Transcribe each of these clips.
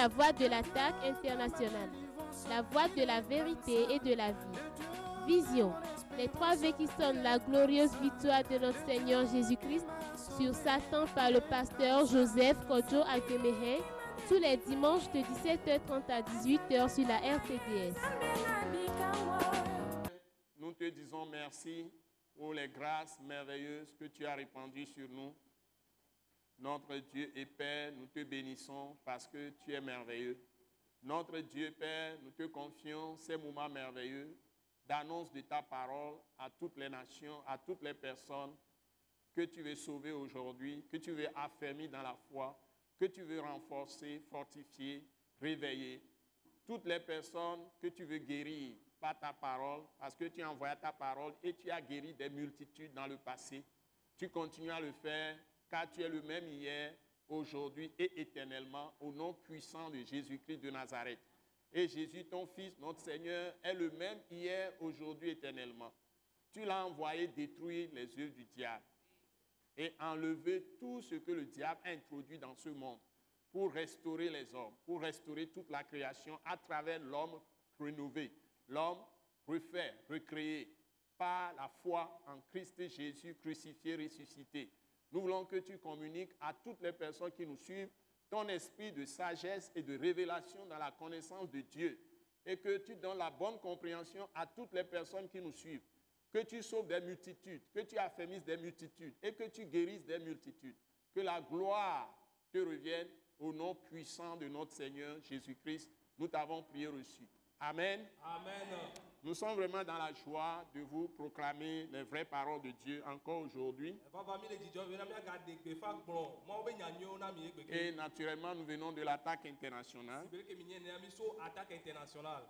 la voix de l'attaque internationale, la voix de la vérité et de la vie. Vision, les 3 V qui sonnent la glorieuse victoire de notre Seigneur Jésus-Christ sur Satan par le pasteur Joseph Kodjo Akemehe, tous les dimanches de 17h30 à 18h sur la RTDS. Nous te disons merci pour les grâces merveilleuses que tu as répandues sur nous. Notre Dieu et Père, nous te bénissons parce que tu es merveilleux. Notre Dieu Père, nous te confions ces moments merveilleux d'annonce de ta parole à toutes les nations, à toutes les personnes que tu veux sauver aujourd'hui, que tu veux affermir dans la foi, que tu veux renforcer, fortifier, réveiller. Toutes les personnes que tu veux guérir par ta parole, parce que tu as envoyé ta parole et tu as guéri des multitudes dans le passé. Tu continues à le faire car tu es le même hier, aujourd'hui et éternellement, au nom puissant de Jésus-Christ de Nazareth. Et Jésus, ton Fils, notre Seigneur, est le même hier, aujourd'hui, éternellement. Tu l'as envoyé détruire les œuvres du diable et enlever tout ce que le diable a introduit dans ce monde pour restaurer les hommes, pour restaurer toute la création à travers l'homme rénové, l'homme refait, recréé par la foi en Christ Jésus crucifié, ressuscité. Nous voulons que tu communiques à toutes les personnes qui nous suivent ton esprit de sagesse et de révélation dans la connaissance de Dieu et que tu donnes la bonne compréhension à toutes les personnes qui nous suivent, que tu sauves des multitudes, que tu affermisses des multitudes et que tu guérisses des multitudes. Que la gloire te revienne au nom puissant de notre Seigneur Jésus-Christ. Nous t'avons prié reçu. Amen. Amen. Nous sommes vraiment dans la joie de vous proclamer les vraies paroles de Dieu encore aujourd'hui. Et naturellement, nous venons de l'attaque internationale.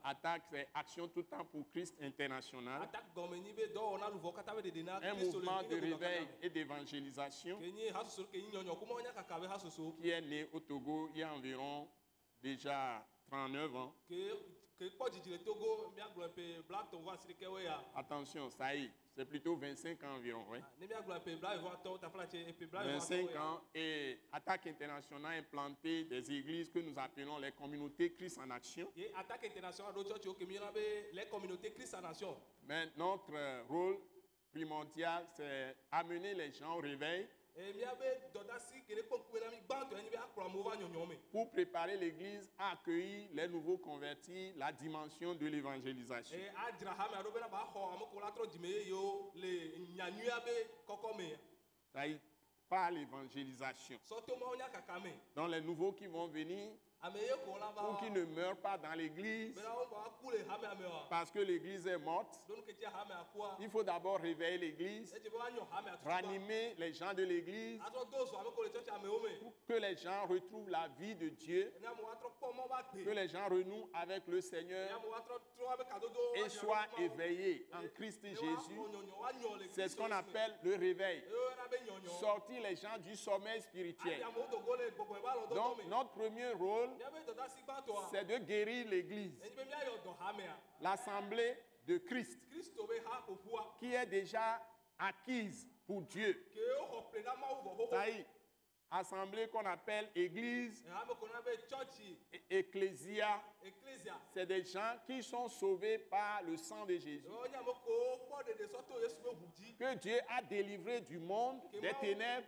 Attaque, c'est Action tout temps pour Christ international. Un mouvement de réveil et d'évangélisation qui est né au Togo il y a environ déjà 39 ans. Attention, ça y est, c'est plutôt 25 ans environ. Ouais. 25 ans et Attaque internationale a implanté des églises que nous appelons les communautés Christ en action. Mais notre rôle primordial, c'est amener les gens au réveil pour préparer l'église à accueillir les nouveaux convertis, la dimension de l'évangélisation. Ça y est, par l'évangélisation. Dans les nouveaux qui vont venir, pour qu'ils ne meurent pas dans l'église, parce que l'église est morte, il faut d'abord réveiller l'église, ranimer les gens de l'église, pour que les gens retrouvent la vie de Dieu, que les gens renouent avec le Seigneur et soient éveillés en Christ Jésus. C'est ce qu'on appelle le réveil. Sortir les gens du sommeil spirituel. Donc, notre premier rôle, c'est de guérir l'église, l'assemblée de Christ, qui est déjà acquise pour Dieu. Ça y est, assemblée qu'on appelle église, ecclésia, c'est des gens qui sont sauvés par le sang de Jésus, que Dieu a délivré du monde des ténèbres,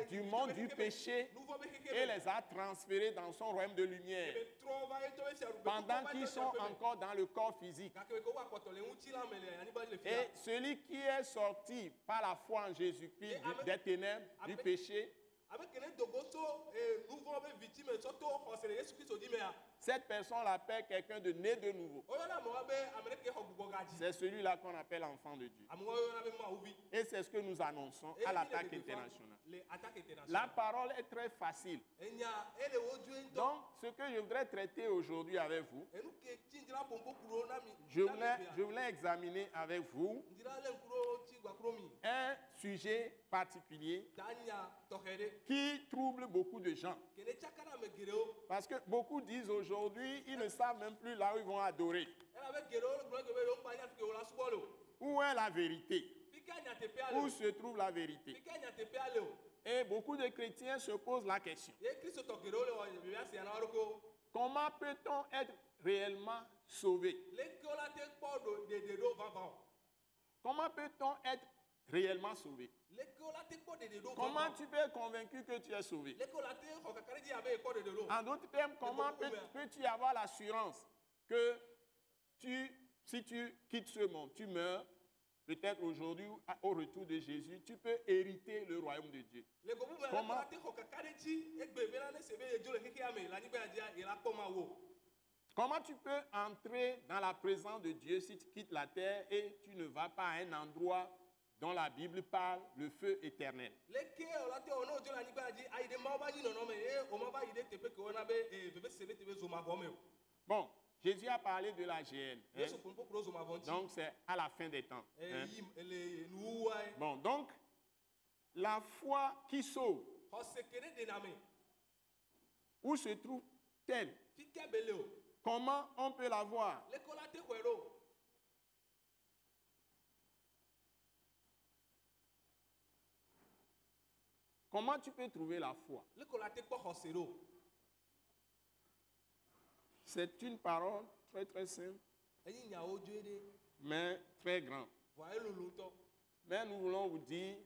du monde du péché, et les a transférés dans son royaume de lumière, pendant qu'ils sont encore dans le corps physique. Et celui qui est sorti par la foi en Jésus-Christ des ténèbres, du péché, cette personne l'appelle quelqu'un de né de nouveau. C'est celui-là qu'on appelle enfant de Dieu. Et c'est ce que nous annonçons à l'attaque internationale. La parole est très facile. Donc, ce que je voudrais traiter aujourd'hui avec vous, je voulais examiner avec vous un sujet particulier qui trouble beaucoup de gens. Parce que beaucoup disent aujourd'hui, ils ne savent même plus là où ils vont adorer. Où est la vérité? Où se trouve la vérité? Et beaucoup de chrétiens se posent la question. Comment peut-on être réellement sauvé? Comment peut-on être réellement sauvé? Comment tu peux être convaincu que tu es sauvé? En d'autres termes, comment peux-tu avoir l'assurance que si tu quittes ce monde, tu meurs, peut-être aujourd'hui au retour de Jésus, tu peux hériter le royaume de Dieu? Comment tu peux entrer dans la présence de Dieu si tu quittes la terre et tu ne vas pas à un endroit dont la Bible parle, le feu éternel? Bon, Jésus a parlé de la GN. Donc, c'est à la fin des temps. Bon, donc, la foi qui sauve, où se trouve-t-elle? Comment on peut la voir? Comment tu peux trouver la foi? C'est une parole très très simple, mais très grande. Mais nous voulons vous dire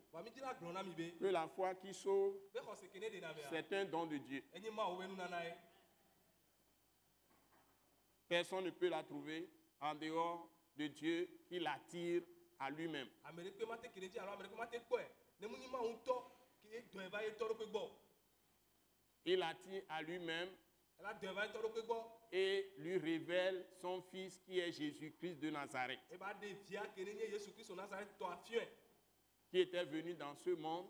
que la foi qui sauve, c'est un don de Dieu. Personne ne peut la trouver en dehors de Dieu qui l'attire à lui-même. Il l'attire à lui-même et lui révèle son fils qui est Jésus-Christ de Nazareth, qui était venu dans ce monde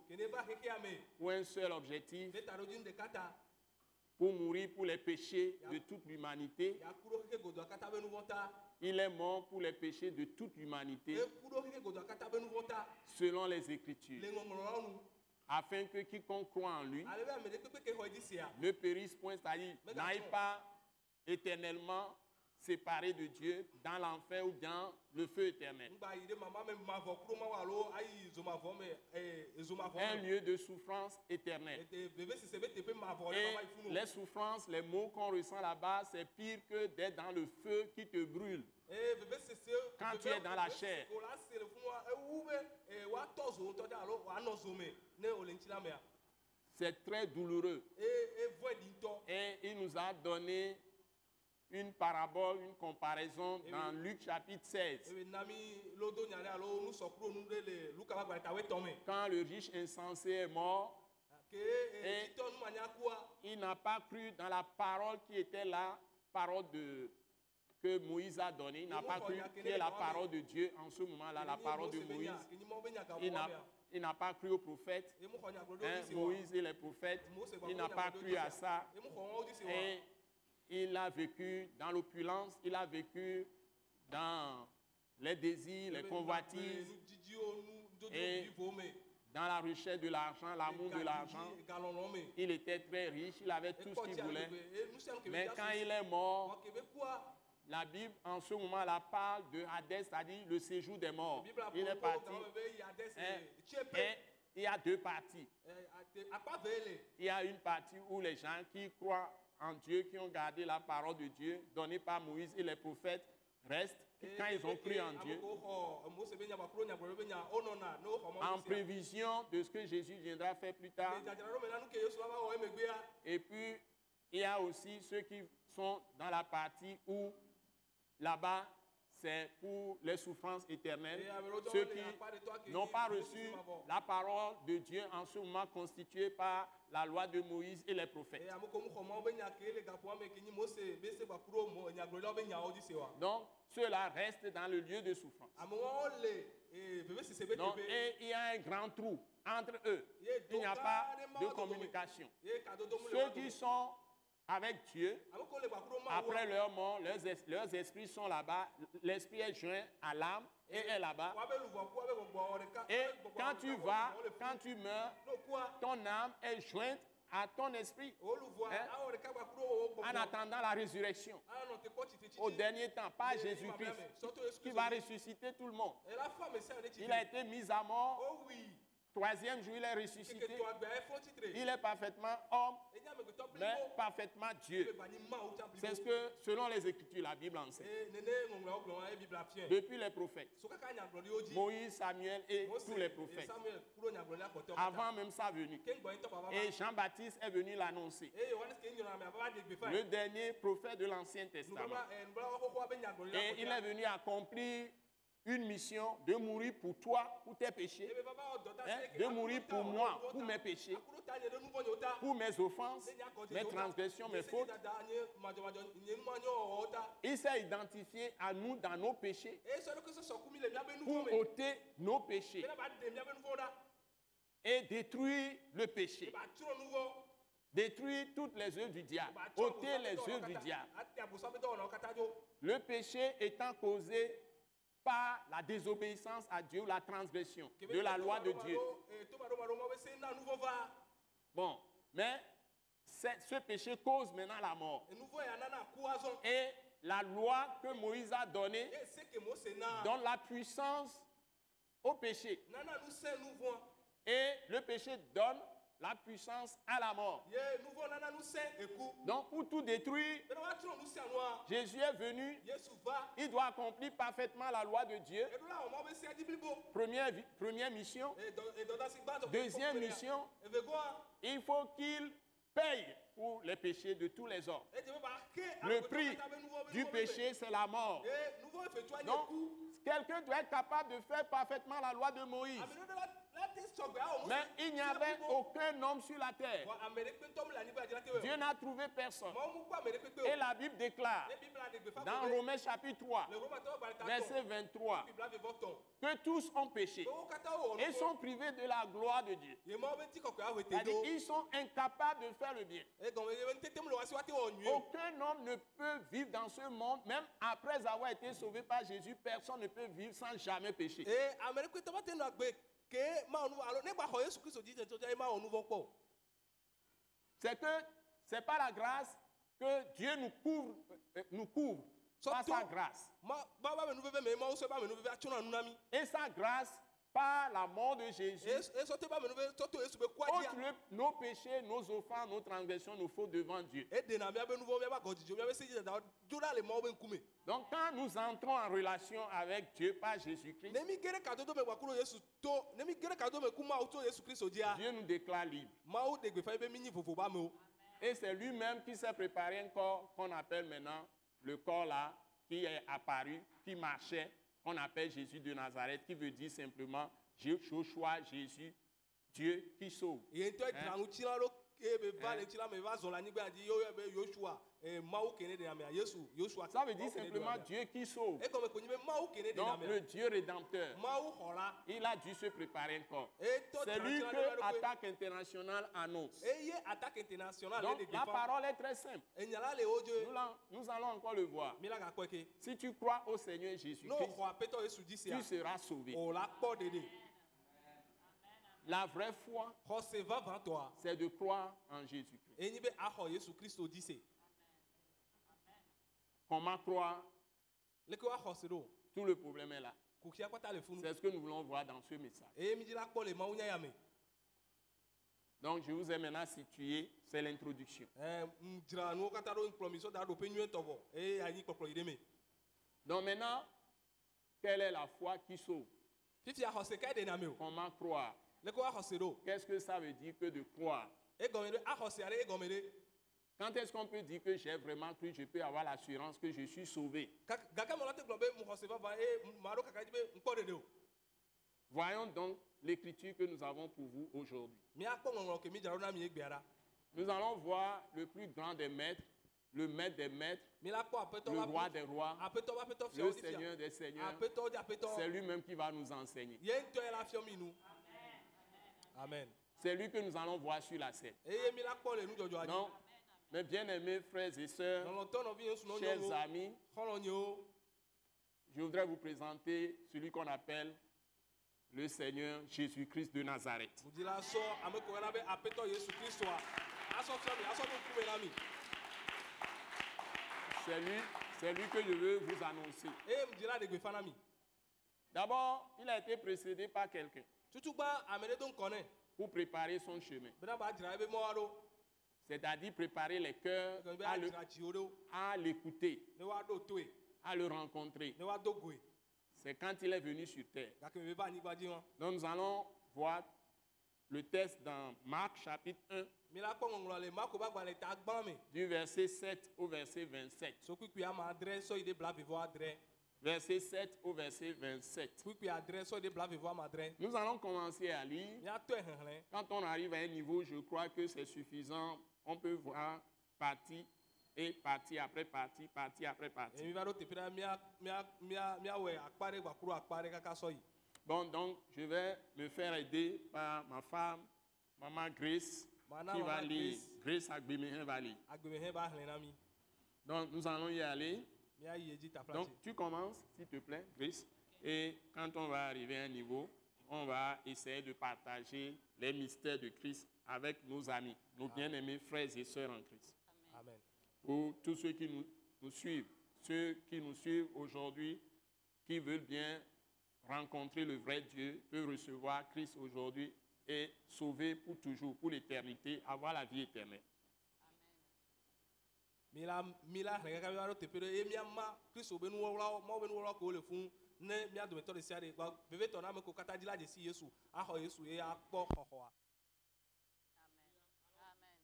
pour un seul objectif, pour mourir pour les péchés de toute l'humanité. Il est mort pour les péchés de toute l'humanité, selon les Écritures, afin que quiconque croit en lui ne périsse point, c'est-à-dire n'aille pas éternellement séparé de Dieu dans l'enfer ou dans le feu éternel. Un lieu de souffrance éternelle. Et les souffrances, les maux qu'on ressent là-bas, c'est pire que d'être dans le feu qui te brûle quand tu es dans la chair. C'est très douloureux. Et il nous a donné une parabole, une comparaison dans Luc chapitre 16. Quand le riche insensé est mort, et il n'a pas cru dans la parole qui était la parole que Moïse a donnée. Il n'a pas cru qui est la parole de Dieu en ce moment-là, la parole de Moïse. Il n'a pas cru aux prophètes, Moïse et les prophètes. Il n'a pas cru à ça. Et il a vécu dans l'opulence, il a vécu dans les désirs, les convoitises, et dans la recherche de l'argent, l'amour de l'argent. Il était très riche, il avait tout ce qu'il voulait. Mais quand il est mort, la Bible en ce moment-là parle de Hadès, c'est-à-dire le séjour des morts. Il est parti. Et il y a deux parties. Il y a une partie où les gens qui croient en Dieu, qui ont gardé la parole de Dieu donnée par Moïse et les prophètes, restent quand ils ont cru en Dieu, en prévision de ce que Jésus viendra faire plus tard. Et puis, il y a aussi ceux qui sont dans la partie où, là-bas, c'est pour les souffrances éternelles. Ceux qui n'ont pas reçu la parole de Dieu en ce moment constituée par la loi de Moïse et les prophètes. Donc, ceux-là restent dans le lieu de souffrance. Donc, et il y a un grand trou entre eux. Il n'y a pas de communication. Ceux qui sont avec Dieu, après leur mort, leurs esprits sont là-bas, l'esprit est joint à l'âme et est là-bas. Et quand tu vas, quand tu meurs, ton âme est jointe à ton esprit, en attendant la résurrection au dernier temps, pas Jésus-Christ qui va ressusciter tout le monde. Il a été mis à mort troisième jour, il est ressuscité. Il est parfaitement homme, mais parfaitement Dieu. C'est ce que, selon les Écritures, la Bible enseigne. Depuis les prophètes, Moïse, Samuel et tous les prophètes, avant même sa venue. Et Jean-Baptiste est venu l'annoncer. Le dernier prophète de l'Ancien Testament. Et il est venu accomplir une mission de mourir pour toi, pour tes péchés, de mourir pour moi, pour mes péchés, pour mes offenses, mes transgressions, mes fautes. Il s'est identifié à nous dans nos péchés pour ôter nos péchés et détruire le péché. Détruire toutes les œuvres du diable, ôter les œuvres du diable. Le péché étant causé par la désobéissance à Dieu, la transgression de la loi de Dieu. Bon, mais ce péché cause maintenant la mort. Et la loi que Moïse a donnée donne la puissance au péché. Et le péché donne la puissance à la mort. Donc pour tout détruire, Jésus est venu, il doit accomplir parfaitement la loi de Dieu. Première mission. Deuxième mission, il faut qu'il paye pour les péchés de tous les hommes. Le prix du péché, c'est la mort. Donc, quelqu'un doit être capable de faire parfaitement la loi de Moïse. Mais il n'y avait aucun homme sur la terre. Dieu n'a trouvé personne. Et la Bible déclare dans Romains chapitre 3, verset 23, que tous ont péché et sont privés de la gloire de Dieu. C'est-à-dire qu'ils sont incapables de faire le bien. Aucun homme ne peut vivre dans ce monde, même après avoir été sauvé par Jésus, personne ne peut vivre sans jamais pécher. C'est que c'est pas la grâce que Dieu nous couvre par sa grâce. Et sa grâce, par la mort de Jésus, ôte nos péchés, nos offenses, nos transgressions, nos fautes devant Dieu. Donc quand nous entrons en relation avec Dieu par Jésus-Christ, Dieu nous déclare libres. Et c'est lui-même qui s'est préparé un corps qu'on appelle maintenant le corps là, qui est apparu, qui marchait, qu'on appelle Jésus de Nazareth, qui veut dire simplement Joshua, Jésus, Dieu qui sauve. Ça veut dire simplement Dieu qui sauve. Donc le Dieu rédempteur, il a dû se préparer encore. C'est lui que Attaque Internationale annonce. Donc la parole est très simple. Nous allons encore le voir. Si tu crois au Seigneur Jésus-Christ, tu seras sauvé. La vraie foi, c'est de croire en Jésus-Christ. Comment croire? Tout le problème est là. C'est ce que nous voulons voir dans ce message. Donc je vous ai maintenant situé, c'est l'introduction. Donc maintenant, quelle est la foi qui sauve? Comment croire? Qu'est-ce que ça veut dire que de croire? Quand est-ce qu'on peut dire que j'ai vraiment cru, je peux avoir l'assurance que je suis sauvé? Voyons donc l'écriture que nous avons pour vous aujourd'hui. Nous allons voir le plus grand des maîtres, le maître des maîtres, le roi des rois, le Seigneur des seigneurs. C'est lui-même qui va nous enseigner. Amen. C'est lui que nous allons voir sur la scène. Non, mes bien-aimés frères et sœurs, chers amis, je voudrais vous présenter celui qu'on appelle le Seigneur Jésus-Christ de Nazareth. C'est lui que je veux vous annoncer. D'abord, il a été précédé par quelqu'un. pour préparer son chemin. C'est-à-dire préparer les cœurs à l'écouter, à le rencontrer. C'est quand il est venu sur terre. Donc nous allons voir le texte dans Marc chapitre 1, du verset 7 au verset 27. Verset 7 au verset 27. Nous allons commencer à lire. Quand on arrive à un niveau, je crois que c'est suffisant. On peut voir partie et partie après partie, partie après partie. Bon, donc je vais me faire aider par ma femme, Maman Grace, qui va lire. Grace Agbemehin va lire. Donc nous allons y aller. Donc tu commences, s'il te plaît, Grace. Et quand on va arriver à un niveau, on va essayer de partager les mystères de Christ avec nos amis, nos bien-aimés frères et sœurs en Christ. Amen. Pour tous ceux qui nous suivent, ceux qui nous suivent aujourd'hui, qui veulent bien rencontrer le vrai Dieu, peuvent recevoir Christ aujourd'hui et sauver pour toujours, pour l'éternité, avoir la vie éternelle.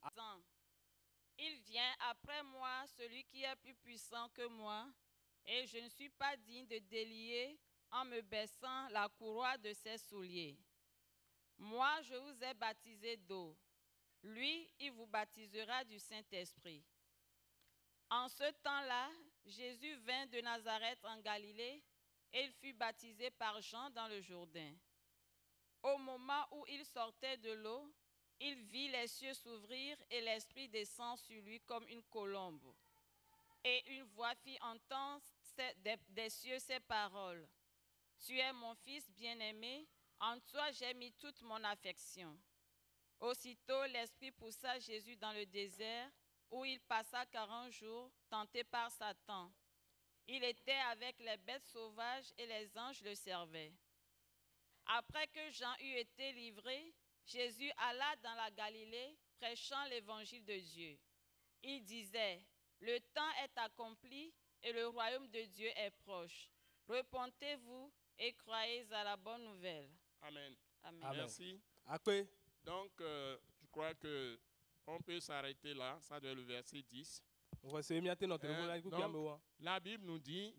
Amen. Il vient après moi celui qui est plus puissant que moi, et je ne suis pas digne de délier en me baissant la courroie de ses souliers. Moi, je vous ai baptisé d'eau. Lui, il vous baptisera du Saint-Esprit. En ce temps-là, Jésus vint de Nazareth en Galilée, et il fut baptisé par Jean dans le Jourdain. Au moment où il sortait de l'eau, il vit les cieux s'ouvrir et l'Esprit descend sur lui comme une colombe. Et une voix fit entendre des cieux ces paroles. Tu es mon fils bien-aimé, en toi j'ai mis toute mon affection. Aussitôt l'Esprit poussa Jésus dans le désert, où il passa 40 jours, tenté par Satan. Il était avec les bêtes sauvages et les anges le servaient. Après que Jean eut été livré, Jésus alla dans la Galilée, prêchant l'évangile de Dieu. Il disait, « Le temps est accompli et le royaume de Dieu est proche. Repentez-vous et croyez à la bonne nouvelle. » Amen. Amen. Merci. Donc, je crois qu'on peut s'arrêter là. Ça doit être le verset 10. Donc, la Bible nous dit,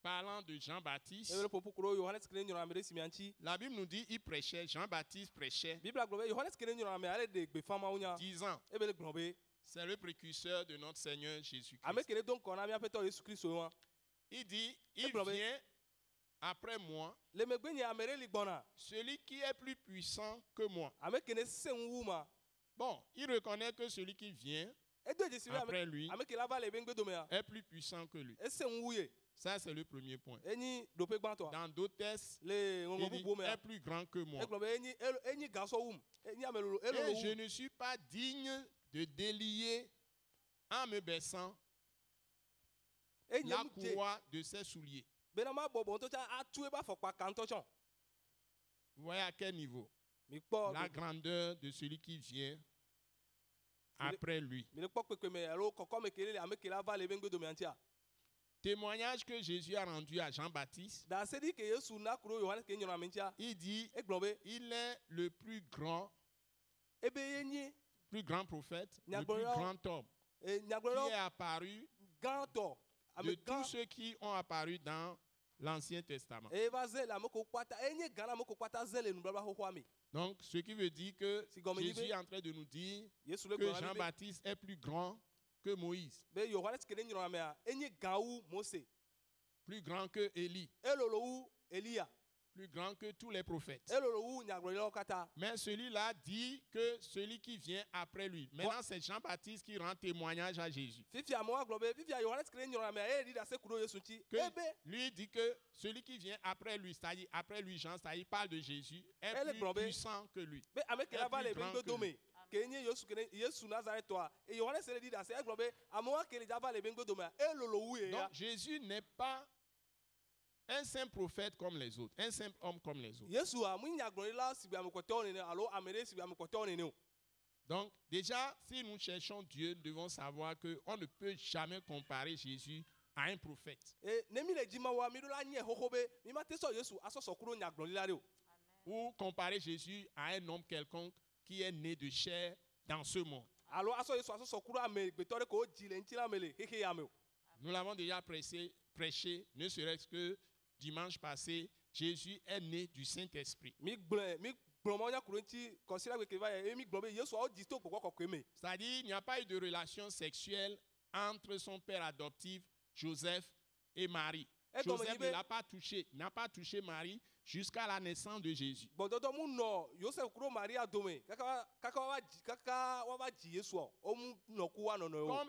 parlant de Jean-Baptiste, la Bible nous dit il prêchait, Jean-Baptiste prêchait, disant, c'est le précurseur de notre Seigneur Jésus-Christ. Il dit, il vient après moi, celui qui est plus puissant que moi. Bon, il reconnaît que celui qui vient après lui est plus puissant que lui. Ça, c'est le premier point. Dans d'autres textes, il dit, est plus grand que moi. Et je ne suis pas digne de délier en me baissant la courroie de ses souliers. Vous voyez à quel niveau? La grandeur de celui qui vient après lui. Témoignage que Jésus a rendu à Jean-Baptiste. Il dit, il est le plus grand prophète, le plus grand homme qui est apparu de tous ceux qui ont apparu dans l'Ancien Testament. Donc, ce qui veut dire que Jésus est en train de nous dire que Jean-Baptiste est plus grand que Moïse, plus grand que Élie, plus grand que tous les prophètes. Mais celui-là dit que celui qui vient après lui. Maintenant, c'est Jean-Baptiste qui rend témoignage à Jésus. Lui dit que celui qui vient après lui, c'est-à-dire après lui Jean, c'est-à-dire il parle de Jésus, est plus puissant que lui. Est plus grand que lui. Donc Jésus n'est pas un saint prophète comme les autres, un simple homme comme les autres. Donc, déjà, si nous cherchons Dieu, nous devons savoir qu'on ne peut jamais comparer Jésus à un prophète. Ou comparer Jésus à un homme quelconque qui est né de chair dans ce monde. Nous l'avons déjà prêché, ne serait-ce que dimanche passé, Jésus est né du Saint-Esprit. C'est-à-dire, il n'y a pas eu de relation sexuelle entre son père adoptif, Joseph, et Marie. Joseph ne l'a pas touché Marie jusqu'à la naissance de Jésus. Comme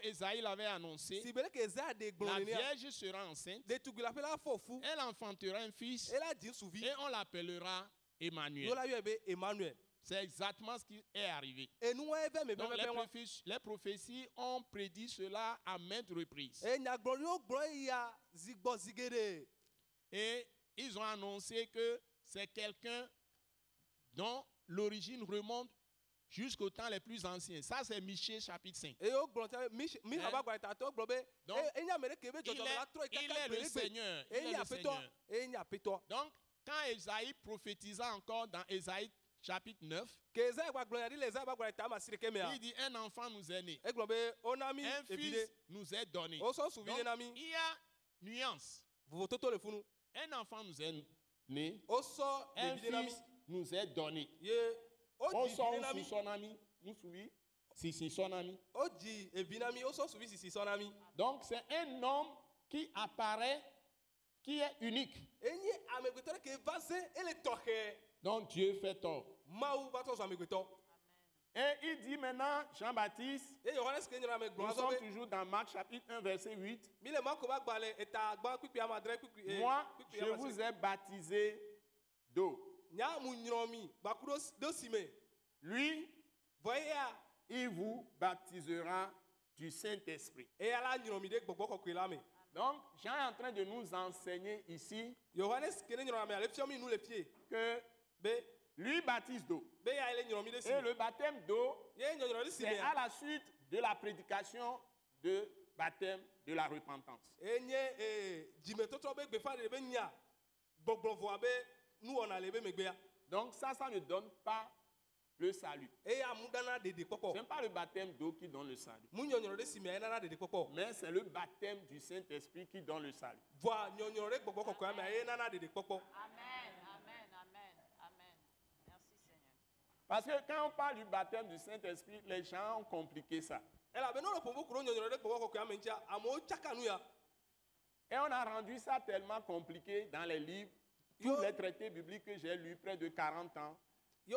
Esaïe l'avait annoncé, la Vierge sera enceinte, elle enfantera un fils et on l'appellera Emmanuel. C'est exactement ce qui est arrivé. Donc les prophéties ont prédit cela à maintes reprises. Et ils ont annoncé que c'est quelqu'un dont l'origine remonte jusqu'aux temps les plus anciens. Ça, c'est Michée chapitre 5. Donc, il est le Seigneur. Donc, quand Esaïe prophétisa encore dans Esaïe chapitre 9, il dit un enfant nous est né, un fils nous est donné. Donc, il y a nuance. Un enfant nous est né, un fils nous est donné. On sort sous son ami, nous suivons, si son ami. Donc c'est un homme qui apparaît, qui est unique. Donc Dieu fait tort. Et il dit maintenant, Jean-Baptiste, nous sommes toujours dans Marc chapitre 1, verset 8. Moi, je vous ai baptisé d'eau. Lui, il vous baptisera du Saint-Esprit. Donc, Jean est en train de nous enseigner ici que lui baptise d'eau. Et le baptême d'eau, c'est à la suite de la prédication de baptême de la repentance. Donc ça ne donne pas le salut. Ce n'est pas le baptême d'eau qui donne le salut. Mais c'est le baptême du Saint-Esprit qui donne le salut. Parce que quand on parle du baptême du Saint-Esprit, les gens ont compliqué ça. Et on a rendu ça tellement compliqué dans les livres, tous les traités bibliques que j'ai lus, près de 40 ans. Plus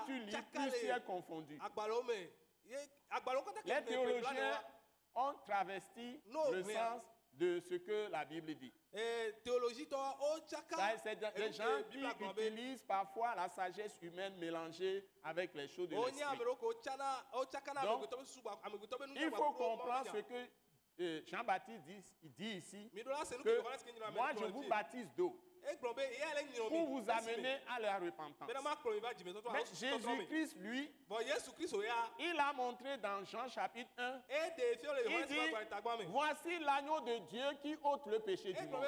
tu lis, plus tu es confondu. Les théologiens ont travesti le sens de ce que la Bible dit. C'est des gens qui utilisent parfois la sagesse humaine mélangée avec les choses de l'esprit. Donc, il faut comprendre ce que Jean-Baptiste dit ici, que moi je vous baptise d'eau pour vous amener à la repentance. Mais Jésus-Christ, lui, il a montré dans Jean chapitre 1, il dit, voici l'agneau de Dieu qui ôte le péché du monde.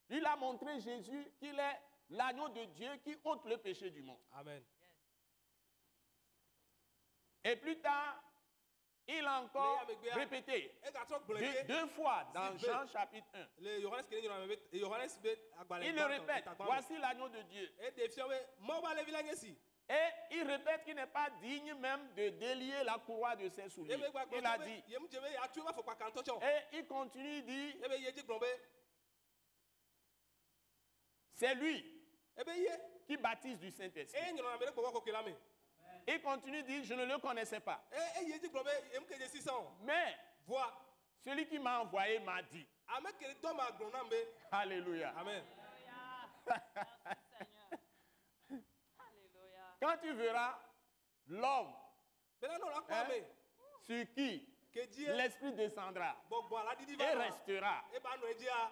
Il a montré Jésus qu'il est l'agneau de Dieu qui ôte le péché du monde. Amen. Et plus tard, il a encore répété deux fois dans Jean chapitre 1. Il le répète, voici l'agneau de Dieu. Et il répète qu'il n'est pas digne même de délier la courroie de ses souliers. Il a dit. Et il continue, il dit, c'est lui qui baptise du Saint-Esprit. Il continue de dire, je ne le connaissais pas. E ye dzi gblɔ be emu ke dze sisan o. Mais Voa. celui qui m'a envoyé m'a dit. Ame ke tɔ ma gblɔ nam be. Alléluia. Amen. Quand tu verras l'homme Bena no la kpɔ hein, ame. sur qui Ke dzi l'esprit descendra gbɔgbɔ ala didi et va na. restera, E ba nɔ edzia.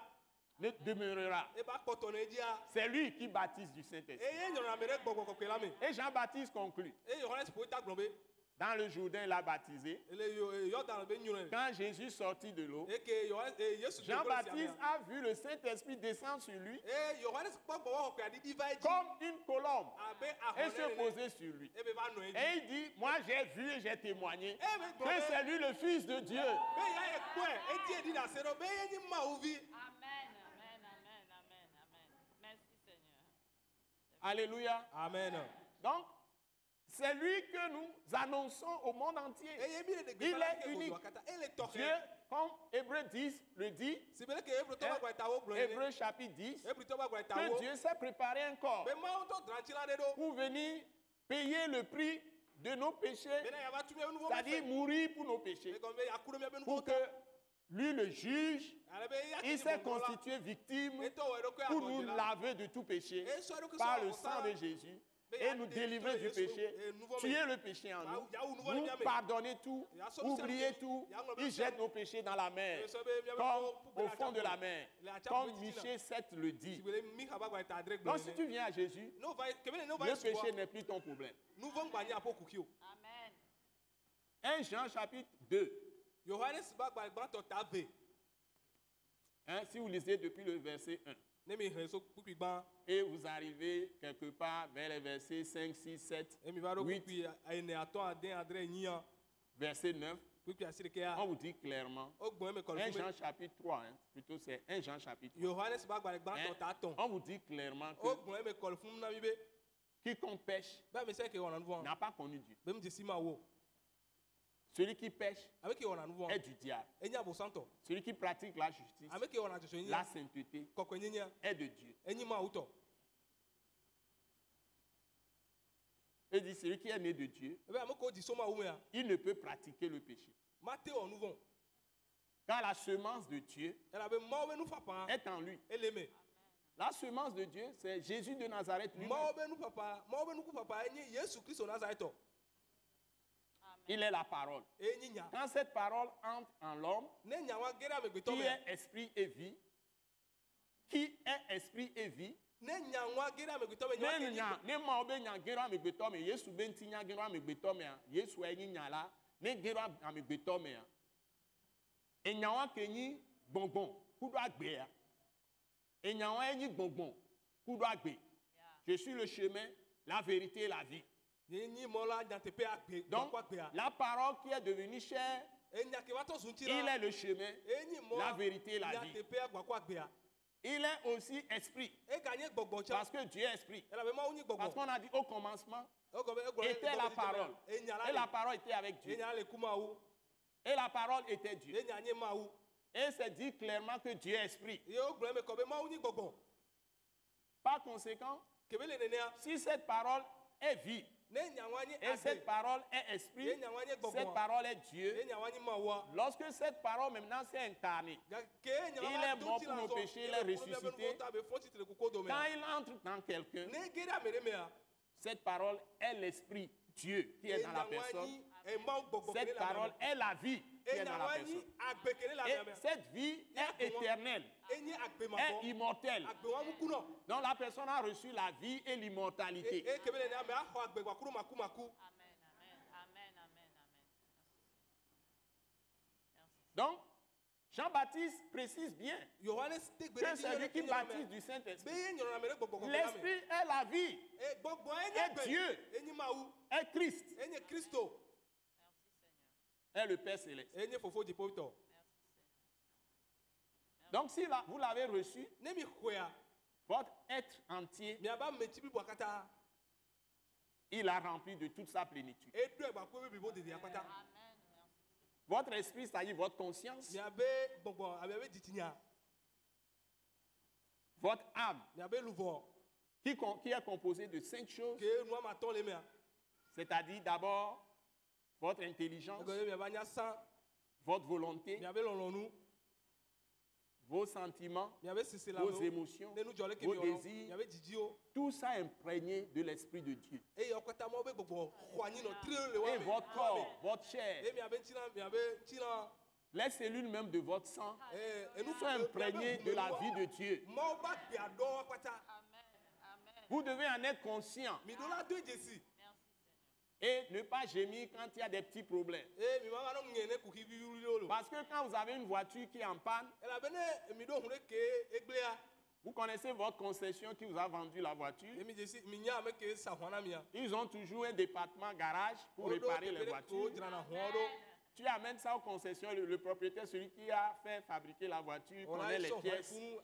ne demeurera. E ba kpɔtɔ nɔ edzia. C'est lui qui baptise du Saint-Esprit. Eye nyɔnu ame ɖe gbɔgbɔ kɔkɔe la me. Et Jean-Baptiste conclut. E Yohanes ƒo ta gblɔ be. Dans le Jourdain, il a baptisé. Ele Yɔdan be nyɔnu. Quand Jésus sortit de l'eau, Eke Yohanes Yesu. Jean-Baptiste a vu le Saint-Esprit descendre sur lui E Yohanes kpɔ gbɔgbɔ kɔkɔe adidi va edzi. comme une colombe Abe et se ahɔnɛ nene. poser sur lui. E be va nɔ edzi. Et il dit, moi j'ai vu et j'ai témoigné E be gblɔ que be. c'est lui le Fils de Dieu. Be ya ye kpɔe edi edi na se ɖo be ye nyi Mawu vi. Merci Seigneur. Alléluia. Amen. Donc, c'est lui que nous annonçons au monde entier. Eye mi le de Il gbe la est ke unique. godo akata. Ele tɔxɛ. Dieu, comme Hébreu 10 le dit, Si bele ke Hébreu tɔ ba gblɔ ta wo gblɔ Hébreu ene. chapitre 10, Hébreu tɔ ba gblɔ ta que wo. Dieu s'est préparé un corps Be Mawu tɔ drantsi la ɖe ɖo. pour venir payer le prix de nos péchés, Bena ya va tu miabe nu vɔ c'est-à-dire mourir pour nos péchés, E gɔme be yaku ɖe miabe nu pour vɔ que lui, le juge, Ale be ya il ti s'est bɔbɔ la. constitué victime E tɔ wɔ eɖokui pour nous agɔdze la. laver de tout péché E sɔ eɖokui par sɔ le wɔ sang sa. de Jésus et nous délivrer du péché, tuer le péché en nous, nous pardonner tout, oublier tout. Il jette nos péchés dans la mer, comme au fond de la mer, comme Michée 7 le dit. Si bele mi haba gblɔ ta adre Donc gblɔ si ene. tu viens à Jésus, No va kebe ne va le Yesu péché gbɔ. n'est plus ton problème. Nu vɔ ŋgba nye aƒo kuki o. Amen. 1 Jean chapitre 2, Yohanes ba gba gbãtɔ ta ve. hein, si vous lisez depuis le verset 1, Ne mi hɛn so kpukpi gbã. et vous arrivez quelque part vers les versets 5, 6, 7, E mi va ɖo 8, kpukpi ene atɔ ade adre enyi. verset 9, Kpukpi asiɖekea. on vous dit clairement, O gbɔn eme 1 kɔlɔ Jean fume. chapitre 3, hein, plutôt c'est 1 Jean chapitre 3. Yohanes ba gba Hein, gbãtɔ ta tɔn. on vous dit clairement O que gbɔn eme kɔlɔ fum na mi be. quiconque pêche Be ame se ke wɔna nu vɔ. n'a pas connu Dieu. Be mu dzi si ma wo. Celui qui pêche Ame ke wɔna nu vɔ. est du diable. Enye abosantɔ. Celui qui pratique la justice, Ame ke wɔna dzɔdzɔ la nyia. sainteté Kɔkɔe nyenya. est de Dieu. Enyi Mawu tɔ. Il dit, celui qui est né de Dieu, Ebe ame ko dzi so Mawu mea. il ne peut pratiquer le péché. Mate wɔ nu vɔ. Car la semence de Dieu Elabe Mawu be nuƒaƒã. est en lui. Ele me. La semence de Dieu, c'est Jésus de Nazareth lui-même. Mawu be nuƒaƒã. Mawu be nukuƒaƒã enye Yesu Kristo Nazaretɔ. Il est la parole. Enyi nya. Quand cette parole entre en l'homme, Ne nya wa ge ɖe amegbetɔ qui me. est esprit et vie, qui est esprit et vie, Ne nya wa ge ɖe amegbetɔ me. Nya wa ne ke nya ne mawo be nya ge ɖo amegbetɔ me Yesu be ŋuti nya ge ɖo amegbetɔ mea Yesu enyi nya la ne ge ɖo amegbetɔ mea enyawo ke nyi gbɔngbɔn ku ɖo agbea enyawo enyi gbɔngbɔn ku ɖo agbe. Je suis le chemin, la vérité et la vie. Enyi mɔ la nyateƒe agbe. Donc Gbɔkɔ agbea. la parole qui est devenue chair, Enya ke va tɔ zu ŋuti il la. est le chemin, Enyi mɔ la vérité et la vie. nyateƒe agbakɔ agbea. Il est aussi esprit Ega nye gbɔgbɔ tsã. parce que Dieu est esprit. Elabe Mawu nyi Parce gbɔgbɔ. qu'on a dit au commencement Egɔme egblɔ était la parole Enya et la la parole était avec le. Dieu Enya le ku Mawu. et la parole était Dieu. Enya nye Mawu. Et c'est dit clairement que Dieu est esprit. Ye wo gblɔ eme kɔ be Mawu nyi gbɔgbɔ. Par conséquent, Kebe le nenea. si cette parole est vie Ne nya wa nye et cette agbe. parole est esprit, Ye nya wa nye cette gbɔgbɔ. parole est Dieu, Ye nya wa nye Mawua. lorsque cette parole maintenant s'est incarnée, Gake nya Il wa est do mort ti pour la nos zɔ. péchés, il Ele est kunu miabe nu ressuscité. vɔ ta be fɔ titre kuko dome. quand il entre dans quelqu'un, Ne ge ɖe ame ɖe mea. cette parole est l'esprit Dieu qui est dans la Enya wa personne. nyi Mawu gbɔgbɔ Cette kele le ame parole me. est la vie qui est dans Enya la wa personne. nyi agbe kele le Et ame me. cette vie est éternelle, Enye agbe est mabɔ. immortelle. Agbe wa mu kunɔ. Donc la personne a reçu la vie et l'immortalité. E kebe le nenea me axɔ agbe gbakuru maku maku. Amen, amen, amen, amen, amen. Merci. Donc, Jean-Baptiste précise bien Yohanes te gbe que ɖe c'est lui qui baptise du Be Saint-Esprit. ye nyɔnua ame ɖe gbɔgbɔ kɔkɔ la me. L'Esprit est la vie, E gbɔgbɔ enye est gbe. Dieu, Enyi Mawu. est Christ, Enye Kristo. Merci Seigneur. est le Père céleste. Enye fofo dziƒotɔ. Merci Seigneur. Donc, si vous l'avez reçu, Ne mi xɔea. votre être entier, Miaba ametsi blibo katã. il a rempli de toute sa plénitude. Eɖoe gbakpe be blibo dedea katã. Amen. Merci. Votre esprit, c'est-à-dire votre conscience, Miabe gbɔgbɔ abe dzitsinya. votre âme, Miabe luvɔ. qui est composée de 5 choses, Ke nua matɔ̃ le mea. C'est-à-dire d'abord votre intelligence, Ego ye miaba nya san, votre volonté, miabe lɔlɔnu, vos sentiments, miabe sisila vos émotions, ne nu jɔle ke vos mi désirs, miabe dzidziwo. tout ça imprégné de l'Esprit de Dieu. Eye ɔkɔta mɔ be gbɔgbɔ xɔ anyi nɔ tri le Et wa me. votre corps, votre chair, Ye miabe ŋtina, les cellules même de votre sang enu sont imprégnées de la vie de Dieu. Mɔwo ba gbea dɔ akpata. Amen. Amen. Vous devez en être conscient Mi do la do dzesi. et ne pas gémir quand il y a des petits problèmes. Mi ma va no ŋe ne kuki vivi lo. Parce que quand vous avez une voiture qui est en panne, Elabene mi do hun de ke egblea. vous connaissez votre concession qui vous a vendu la voiture. Emi dzesi mi nya ame ke sa hwana mia. Ils ont toujours un département garage pour réparer les voitures. Drana hɔn Tu amènes ça aux concessions, le propriétaire, celui qui a fait fabriquer la voiture, connaît les pièces. Et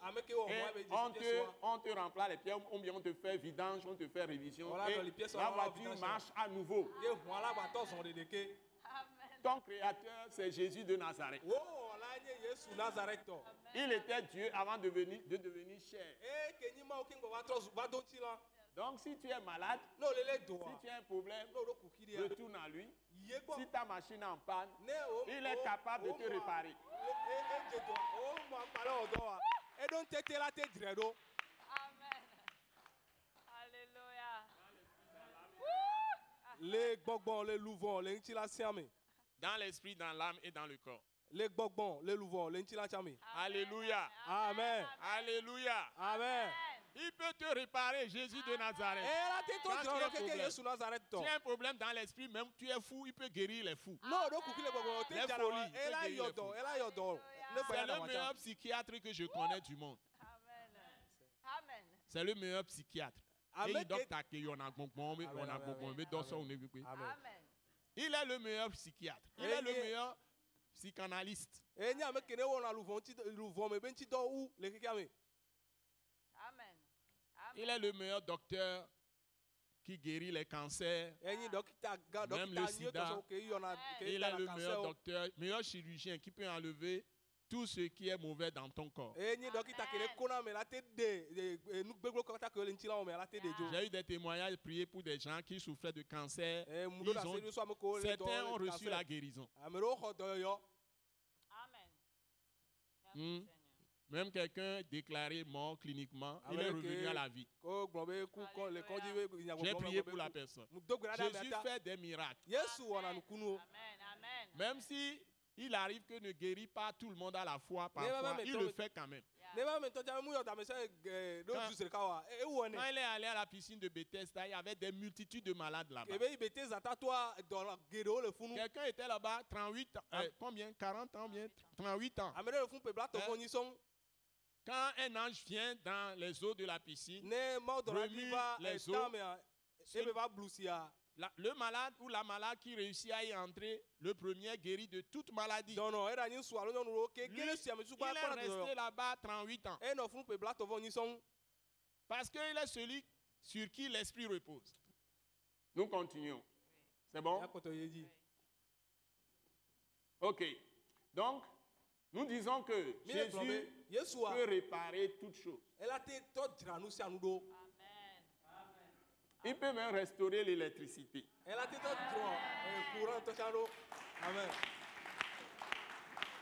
on te remplace les pièces, ou bien on te fait vidange, on te fait révision. Et la voiture marche à nouveau. Amen. Ton créateur, c'est Jésus de Nazareth. Il était Dieu avant de devenir chair. Donc si tu es malade, si tu as un problème, retourne à lui. Si ta machine est en panne, il est capable de te réparer. Amen. Alléluia. Les gbɔgbɔn, les louvons, les ŋtila siame. Dans l'esprit, dans l'âme et dans le corps. Les gbɔgbɔn, les louvons, les ŋtila siame. Alléluia. Amen. Alléluia. Amen. Il peut te réparer, Jésus de Nazareth. Tu as un problème dans l'esprit, même tu es fou, il peut guérir les fous. C'est le meilleur psychiatre que je connais du monde. Amen. Amen. C'est le meilleur psychiatre. Amen. Il est le meilleur psychiatre. Il est le meilleur psychanalyste. Amen. Il est le meilleur docteur qui guérit les cancers, même le sida. Il est le meilleur docteur, meilleur chirurgien qui peut enlever tout ce qui est mauvais dans ton corps. J'ai eu des témoignages priés pour des gens qui souffraient de cancer. Certains ont reçu la guérison. Amen. Merci, Seigneur. Même quelqu'un déclaré mort cliniquement, il est revenu à la vie. J'ai prié pour la personne. Jésus fait des miracles. Amen. Amen. Même si il arrive que ne guérit pas tout le monde à la fois, parfois, il le fait quand même. Quand il est allé à la piscine de Bethesda, il y avait des multitudes de malades là-bas. Quelqu'un était là-bas, 38 ans, combien 40 ans, bien 38 ans. Quand un ange vient dans les eaux de la piscine, remue les eaux, le malade ou la malade qui réussit à y entrer, le premier guéri de toute maladie. Lui, il est resté là-bas 38 ans. Parce qu'il est celui sur qui l'esprit repose. Nous continuons. C'est bon? Ok. Donc, nous disons que Jésus peut réparer toutes choses. Il peut même restaurer l'électricité.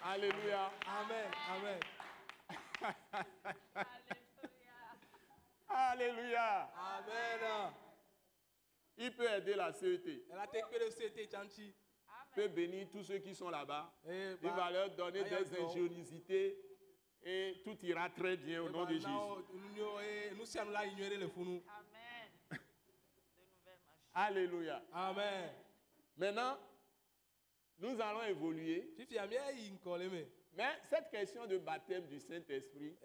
Alléluia. Amen. Amen. Alléluia. Amen. Il peut aider la CET. Il Amen. peut bénir tous ceux qui sont là-bas. Il va leur donner des ingéniosités et tout ira très bien au nom de Jésus. Amen. Alléluia. Amen. Maintenant, nous allons évoluer. Mais cette question de baptême du Saint-Esprit,